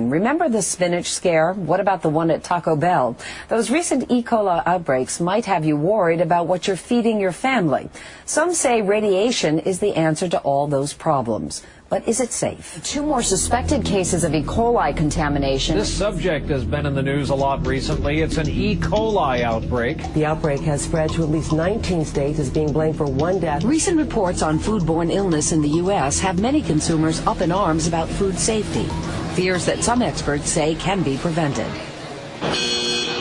again. Remember the spinach scare? What about the one at Taco Bell? Those recent E. coli outbreaks might have you worried about what you're feeding your family. Some say radiation is the answer to all those problems. But is it safe? 2 more suspected cases of E. coli contamination. This subject has been in the news a lot recently. It's an E. coli outbreak. The outbreak has spread to at least 19 states, is being blamed for 1 death. Recent reports on foodborne illness in the U.S. have many consumers up in arms about food safety. Fears that some experts say can be prevented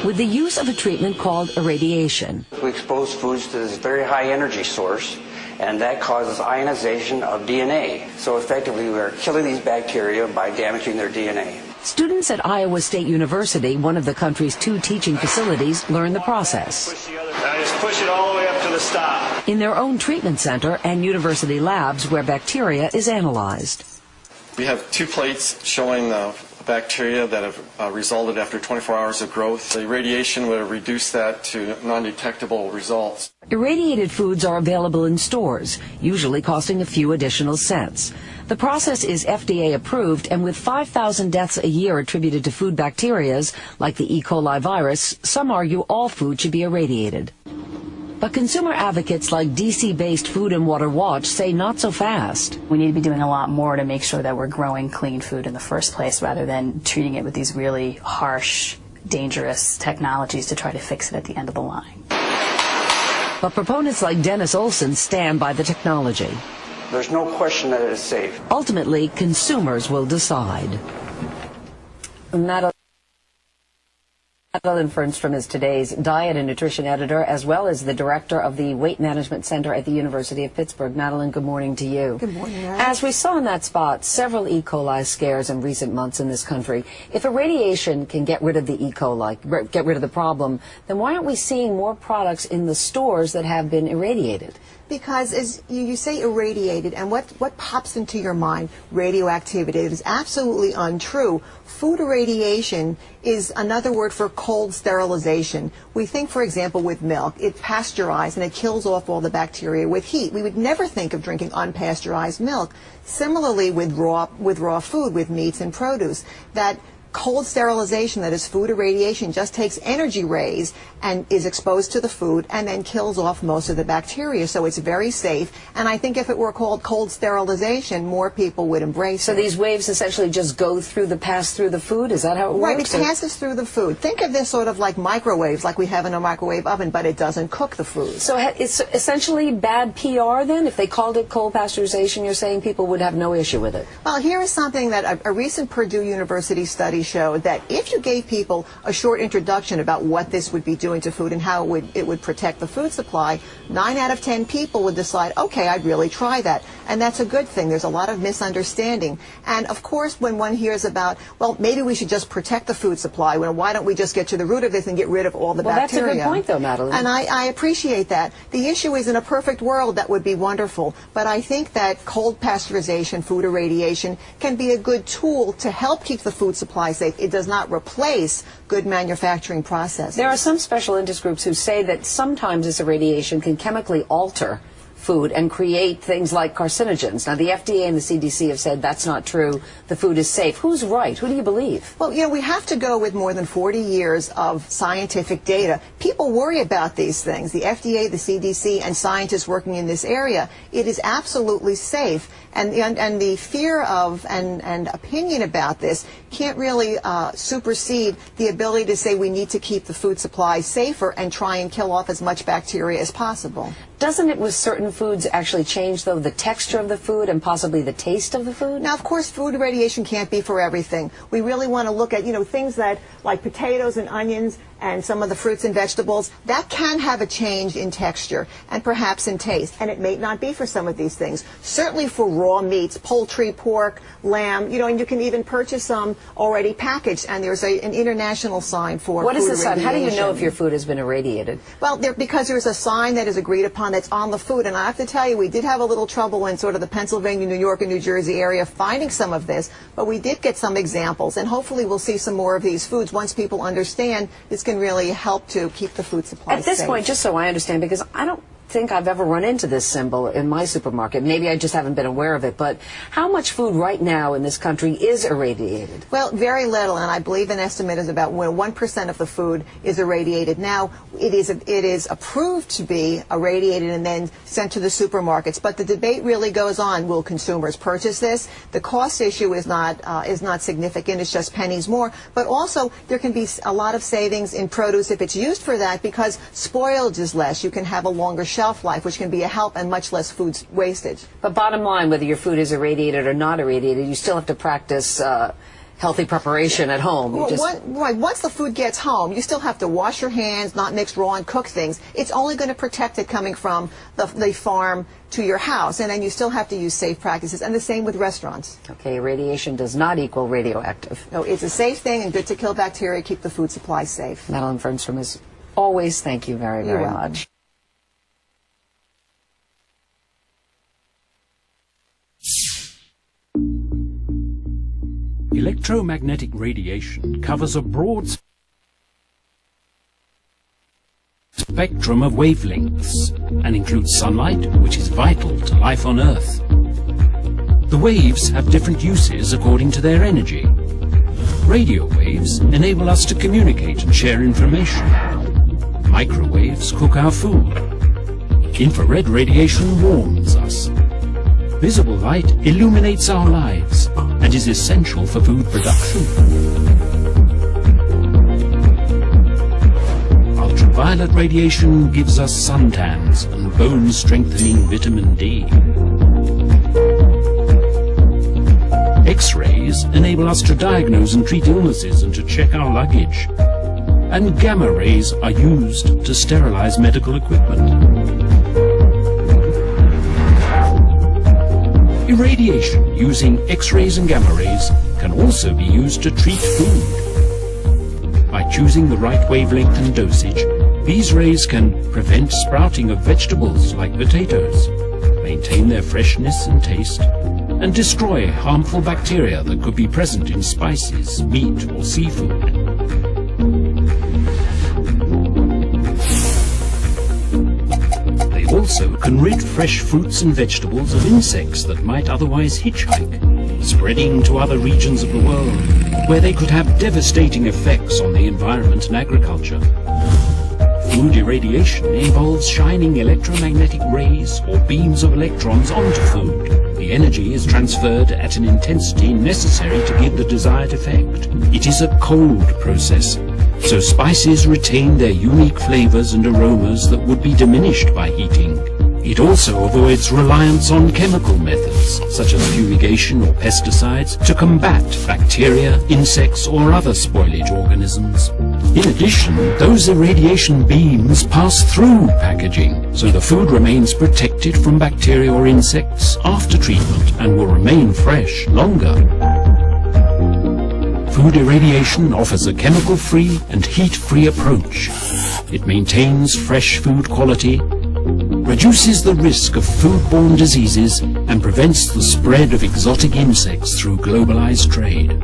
with the use of a treatment called irradiation. We expose foods to this very high energy source, and that causes ionization of DNA. So effectively, we are killing these bacteria by damaging their DNA. Students at Iowa State University, one of the country's 2 teaching facilities, learn the process. Now just push it all the way up to the stop. In their own treatment center and university labs where bacteria is analyzed. We have 2 plates showing the bacteria that have resulted after 24 hours of growth. The radiation would have reduced that to non-detectable results. Irradiated foods are available in stores, usually costing a few additional cents. The process is FDA approved, and with 5,000 deaths a year attributed to food bacterias, like the E. coli virus, some argue all food should be irradiated. But consumer advocates like D.C.-based Food and Water Watch say not so fast. We need to be doing a lot more to make sure that we're growing clean food in the first place rather than treating it with these really harsh, dangerous technologies to try to fix it at the end of the line. But proponents like Dennis Olson stand by the technology. There's no question that it is safe. Ultimately, consumers will decide. Madeline Fernstrom is today's diet and nutrition editor, as well as the director of the Weight Management Center at the University of Pittsburgh. Madeline, good morning to you. Good morning, Mary. As we saw in that spot, several E. coli scares in recent months in this country. If irradiation can get rid of the E. coli, get rid of the problem, then why aren't we seeing more products in the stores that have been irradiated? Because as you say irradiated, and what pops into your mind? Radioactivity. It is absolutely untrue. Food irradiation is another word for cold sterilization. We think, for example, with milk, it's pasteurized and it kills off all the bacteria with heat. We would never think of drinking unpasteurized milk. Similarly with raw food, with meats and produce, that cold sterilization, that is food irradiation, just takes energy rays and is exposed to the food and then kills off most of the bacteria. So it's very safe. And I think if it were called cold sterilization, more people would embrace it. So these waves essentially just pass through the food? Is that how it works? Right, it passes through the food. Think of this sort of like microwaves, like we have in a microwave oven, but it doesn't cook the food. So it's essentially bad PR then? If they called it cold pasteurization, you're saying people would have no issue with it? Well, here is something that a recent Purdue University study showed, that if you gave people a short introduction about what this would be doing to food and how it would protect the food supply, 9 out of 10 people would decide, okay, I'd really try that. And that's a good thing. There's a lot of misunderstanding. And of course, when one hears about, well, maybe we should just protect the food supply, well, why don't we just get to the root of this and get rid of all the bacteria? Well, that's a good point, though, Madeline. And I appreciate that. The issue is, in a perfect world, that would be wonderful. But I think that cold pasteurization, food irradiation, can be a good tool to help keep the food supply safe. It does not replace good manufacturing processes. There are some special interest groups who say that sometimes this irradiation can chemically alter food and create things like carcinogens. Now, the FDA and the CDC have said that's not true. The food is safe. Who's right? Who do you believe? Well, you know, we have to go with more than 40 years of scientific data. People worry about these things. The FDA, the CDC, and scientists working in this area. It is absolutely safe. And the fear of and opinion about this can't really supersede the ability to say we need to keep the food supply safer and try and kill off as much bacteria as possible. Doesn't it with certain foods actually change, though, the texture of the food and possibly the taste of the food? Now, of course, food irradiation can't be for everything. We really want to look at, things that, like potatoes and onions and some of the fruits and vegetables, that can have a change in texture and perhaps in taste. And it may not be for some of these things. Certainly for raw meats, poultry, pork, lamb, and you can even purchase some already packaged. And there's an international sign for What food is the sign? irradiation. How do you know if your food has been irradiated? Well, because there's a sign that is agreed upon that's on the food. And I have to tell you, we did have a little trouble in sort of the Pennsylvania, New York, and New Jersey area finding some of this. But we did get some examples. And hopefully we'll see some more of these foods once people understand this can really help to keep the food supply safe. At this point, just so I understand, because think I've ever run into this symbol in my supermarket. Maybe I just haven't been aware of it, but how much food right now in this country is irradiated? Well, very little, and I believe an estimate is about 1% of the food is irradiated. Now, it is approved to be irradiated and then sent to the supermarkets, but the debate really goes on. Will consumers purchase this? The cost issue is not significant. It's just pennies more, but also there can be a lot of savings in produce if it's used for that, because spoilage is less. You can have a longer shelf life, which can be a help, and much less food wastage. But bottom line, whether your food is irradiated or not irradiated, you still have to practice healthy preparation at home. Once the food gets home, you still have to wash your hands, not mix raw and cook things. It's only going to protect it coming from the farm to your house, and then you still have to use safe practices, and the same with restaurants. Okay, radiation does not equal radioactive. No, it's a safe thing and good to kill bacteria, keep the food supply safe. Madeline Fernstrom, as always, thank you very, very much. Electromagnetic radiation covers a broad spectrum of wavelengths and includes sunlight, which is vital to life on Earth. The waves have different uses according to their energy. Radio waves enable us to communicate and share information. Microwaves cook our food. Infrared radiation warms us. Visible light illuminates our lives and is essential for food production. Ultraviolet radiation gives us suntans and bone-strengthening vitamin D. X-rays enable us to diagnose and treat illnesses and to check our luggage. And gamma rays are used to sterilize medical equipment. Irradiation using X-rays and gamma rays can also be used to treat food. By choosing the right wavelength and dosage, these rays can prevent sprouting of vegetables like potatoes, maintain their freshness and taste, and destroy harmful bacteria that could be present in spices, meat, or seafood. Also can rid fresh fruits and vegetables of insects that might otherwise hitchhike, spreading to other regions of the world, where they could have devastating effects on the environment and agriculture. Food irradiation involves shining electromagnetic rays or beams of electrons onto food. The energy is transferred at an intensity necessary to give the desired effect. It is a cold process, so spices retain their unique flavors and aromas that would be diminished by heating. It also avoids reliance on chemical methods, such as fumigation or pesticides, to combat bacteria, insects, or other spoilage organisms. In addition, those irradiation beams pass through packaging, so the food remains protected from bacteria or insects after treatment and will remain fresh longer. Food irradiation offers a chemical-free and heat-free approach. It maintains fresh food quality, reduces the risk of foodborne diseases, and prevents the spread of exotic insects through globalized trade.